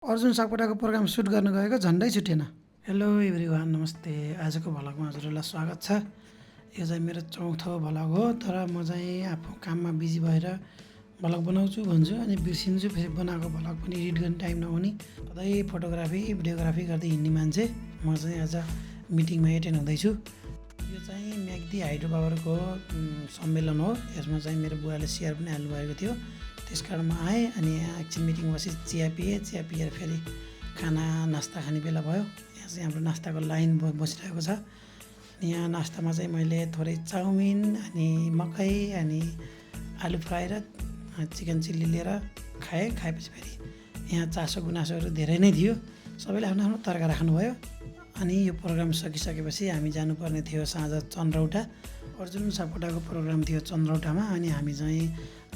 Arjun सापकोटाको programme suit गर्न गएको झन्डै छुटेन। हेलो एभ्रिवान, नमस्ते। आजको भ्लगमा हजुरहरूलाई स्वागत छ। यो चाहिँ मेरो चौथो भ्लग हो, तर म चाहिँ आफू काममा बिजी भएर भ्लग बनाउँछु भन्छु अनि बिर्सिन्छु। फेरि बनाएको भ्लग पनि एडिट गर्ने टाइम नहुने, सधैँ फोटोग्राफी भिडियोग्राफी गर्दै हिँड्ने मान्छे। म चाहिँ आज मिटिङमा एटेन्ड हुँदैछु। यो चाहिँ म्याग्दी हाइड्रो पावरको सम्मेलन हो। यसमा चाहिँ मेरो बुवाले सेयर पनि हाल्नुभएको थियो, त्यस कारण म आएँ अनि यहाँ एकछिन मिटिङ बसी चिया पिएर फेरि खाना नास्ता खाने बेला भयो। यहाँ चाहिँ हाम्रो नास्ताको लाइन बसिरहेको छ। अनि यहाँ नास्तामा चाहिँ मैले थोरै चाउमिन अनि मकै अनि आलु फ्राई र चिकन चिल्ली लिएर खाएपछि फेरि यहाँ चासो गुनासोहरू धेरै नै थियो। सबैले आफ्नो आफ्नो तरकारी राख्नुभयो। अनि यो प्रोग्राम सकिसकेपछि हामी जानुपर्ने थियो साँझ चन्द्रौटा। अर्जुन सापकोटाको प्रोग्राम थियो चन्द्रौटामा, अनि हामी चाहिँ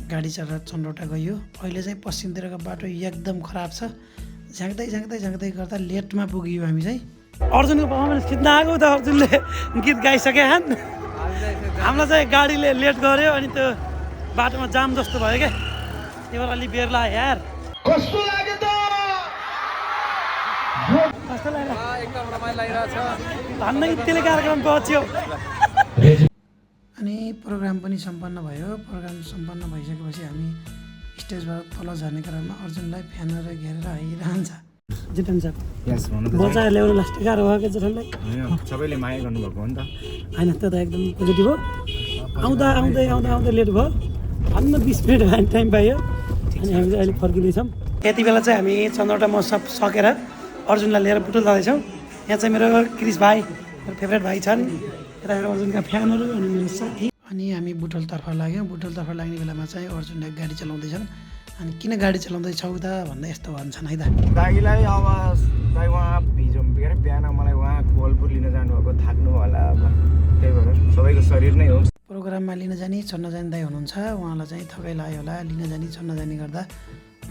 गाडी चलाएर चन्द्रौटा गयो। अहिले चाहिँ पश्चिमतिरको बाटो एकदम खराब छ। झाँक्दै गर्दा लेटमा पुग्यो हामी चाहिँ। अर्जुनको पर्फर्मेन्स खिच्न आएको त अर्जुनले गीत गाइसके हान। हामीलाई चाहिँ गाडीले लेट गर्यो अनि त्यो बाटोमा जाम जस्तो भयो क्या। त्यो भएर अलि बेर लाग्यो यार। कस्तो लाग्यो त? कस्तो लाग्यो? एकदम रमाइलो लागिरहेछ। धन्नै त्यसले कार्यक्रम बच्यो। अनि प्रोग्राम पनि सम्पन्न भयो। प्रोग्राम सम्पन्न भइसकेपछि हामी स्टेजबाट तल झर्ने क्रममा अर्जुनलाई फ्यानहरू घेरेर आइरहन्छ। जितन सर बचाएर ल्याउनु लास्ट गाह्रो भयो क्या जितनलाई। सबैले माया गर्नुभएको हो नि त। होइन त्यो त एकदम पोजिटिभ हो। आउँदा लेट भयो। भन्न 20 मिनट भए टाइम पाइयो। अनि हामी चाहिँ अहिले फर्किँदैछौँ। यति बेला चाहिँ हामी चन्द्रौटा महोत्सव सकेर अर्जुनलाई लिएर बुटोल जाँदैछौँ। यहाँ चाहिँ मेरो क्रिस भाइ, मेरो फेभरेट भाइ छन्। यता मेरो अर्जुनका फ्यानहरू अनि मेरो साथी। अनि हामी बुटोलतर्फ लाग्यौँ। बुटोलतर्फ लाग्ने बेलामा चाहिँ अर्जुनले गाडी चलाउँदैछन्। अनि किन गाडी चलाउँदैछौ त भन्दा यस्तो भन्छन् है त। दाइलाई अब दाइ उहाँ हिजो के अरे बिहान मलाई उहाँ कोलपुर लिन जानुभएको, थाक्नु होला अब, त्यही भएर सबैको शरीर नै हो। प्रोग्राममा लिन जाने छोड्न जाने दाइ हुनुहुन्छ। उहाँलाई चाहिँ थकै लाग्यो होला लिन जाने छोड्न जाने गर्दा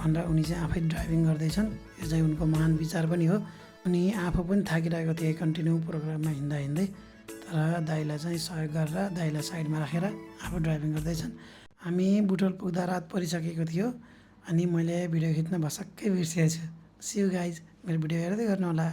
भनेर उनी चाहिँ आफै ड्राइभिङ गर्दैछन्। यो चाहिँ उनको महान विचार पनि हो। उनी आफू पनि थाकिरहेको थिए कन्टिन्यू प्रोग्राममा हिँड्दै। तर दाइलाई चाहिँ सहयोग गरेर दाइलाई साइडमा राखेर आफू ड्राइभिङ गर्दैछन्। हामी बुटोल पुग्दा रात परिसकेको थियो अनि मैले भिडियो खिच्न भसक्कै बिर्सिएछु। सी यू गाइज, मेरो भिडियो हेर्दै गर्नु होला।